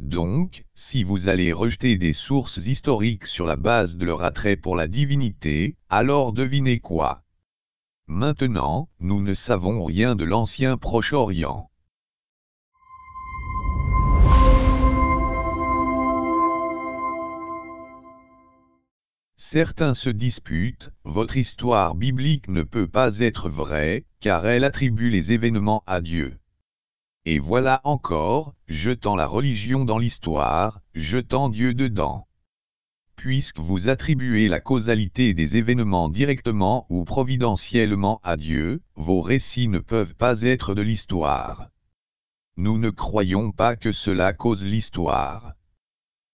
Donc, si vous allez rejeter des sources historiques sur la base de leur attrait pour la divinité, alors devinez quoi? Maintenant, nous ne savons rien de l'ancien Proche-Orient. Certains se disputent, votre histoire biblique ne peut pas être vraie, car elle attribue les événements à Dieu. Et voilà encore, jetant la religion dans l'histoire, jetant Dieu dedans. Puisque vous attribuez la causalité des événements directement ou providentiellement à Dieu, vos récits ne peuvent pas être de l'histoire. Nous ne croyons pas que cela cause l'histoire.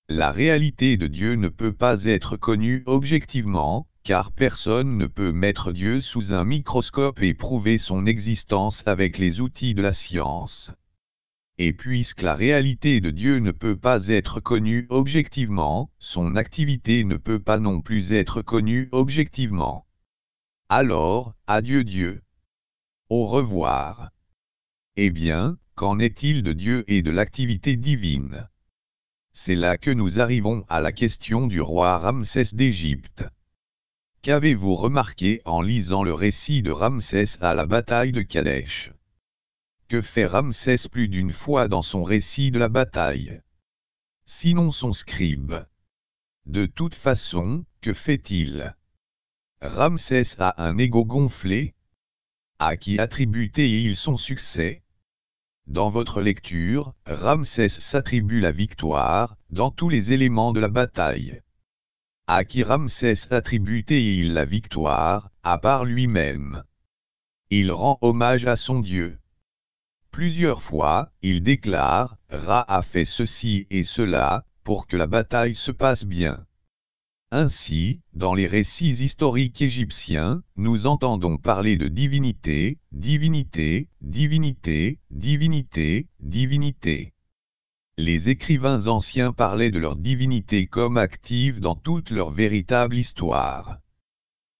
La réalité de Dieu ne peut pas être connue objectivement, car personne ne peut mettre Dieu sous un microscope et prouver son existence avec les outils de la science. Et puisque la réalité de Dieu ne peut pas être connue objectivement, son activité ne peut pas non plus être connue objectivement. Alors, adieu Dieu. Au revoir. Eh bien, qu'en est-il de Dieu et de l'activité divine? C'est là que nous arrivons à la question du roi Ramsès d'Égypte. Qu'avez-vous remarqué en lisant le récit de Ramsès à la bataille de Kadesh? Que fait Ramsès plus d'une fois dans son récit de la bataille? Sinon son scribe. De toute façon, que fait-il? Ramsès a un ego gonflé? À qui attribue-t-il son succès? Dans votre lecture, Ramsès s'attribue la victoire, dans tous les éléments de la bataille. À qui Ramsès attribue-t-il la victoire, à part lui-même? Il rend hommage à son Dieu. Plusieurs fois, il déclare, Ra a fait ceci et cela, pour que la bataille se passe bien. Ainsi, dans les récits historiques égyptiens, nous entendons parler de divinité, divinité, divinité, divinité, divinité. Les écrivains anciens parlaient de leur divinité comme active dans toute leur véritable histoire.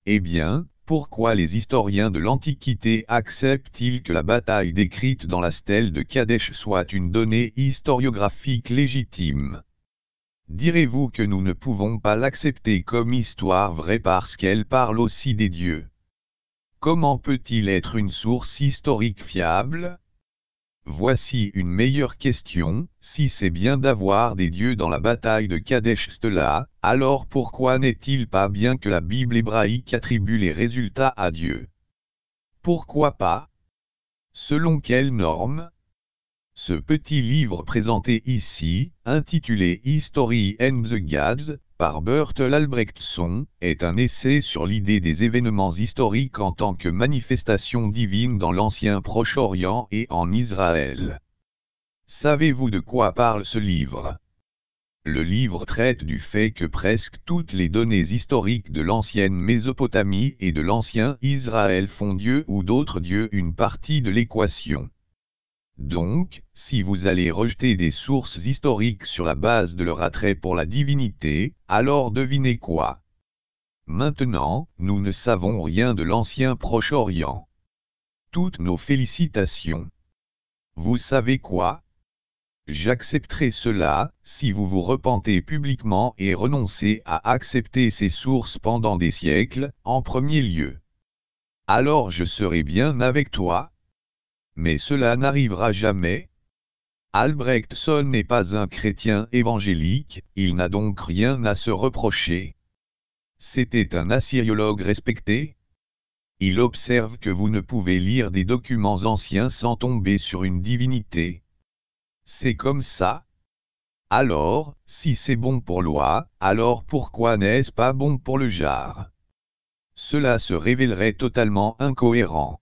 Eh bien, pourquoi les historiens de l'Antiquité acceptent-ils que la bataille décrite dans la stèle de Kadesh soit une donnée historiographique légitime? Direz-vous que nous ne pouvons pas l'accepter comme histoire vraie parce qu'elle parle aussi des dieux? Comment peut-il être une source historique fiable? Voici une meilleure question, si c'est bien d'avoir des dieux dans la bataille de Kadesh-Stela, alors pourquoi n'est-il pas bien que la Bible hébraïque attribue les résultats à Dieu? Pourquoi pas? Selon quelles normes? Ce petit livre présenté ici, intitulé History and the Gods, par Bertel Albrechtson, est un essai sur l'idée des événements historiques en tant que manifestation divine dans l'ancien Proche-Orient et en Israël. Savez-vous de quoi parle ce livre? Le livre traite du fait que presque toutes les données historiques de l'ancienne Mésopotamie et de l'ancien Israël font Dieu ou d'autres dieux une partie de l'équation. Donc, si vous allez rejeter des sources historiques sur la base de leur attrait pour la divinité, alors devinez quoi? Maintenant, nous ne savons rien de l'ancien Proche-Orient. Toutes nos félicitations. Vous savez quoi? J'accepterai cela, si vous vous repentez publiquement et renoncez à accepter ces sources pendant des siècles, en premier lieu. Alors je serai bien avec toi. Mais cela n'arrivera jamais. Albrechtson n'est pas un chrétien évangélique, il n'a donc rien à se reprocher. C'était un assyriologue respecté. Il observe que vous ne pouvez lire des documents anciens sans tomber sur une divinité. C'est comme ça. Alors, si c'est bon pour l'oie, alors pourquoi n'est-ce pas bon pour le jar? Cela se révélerait totalement incohérent.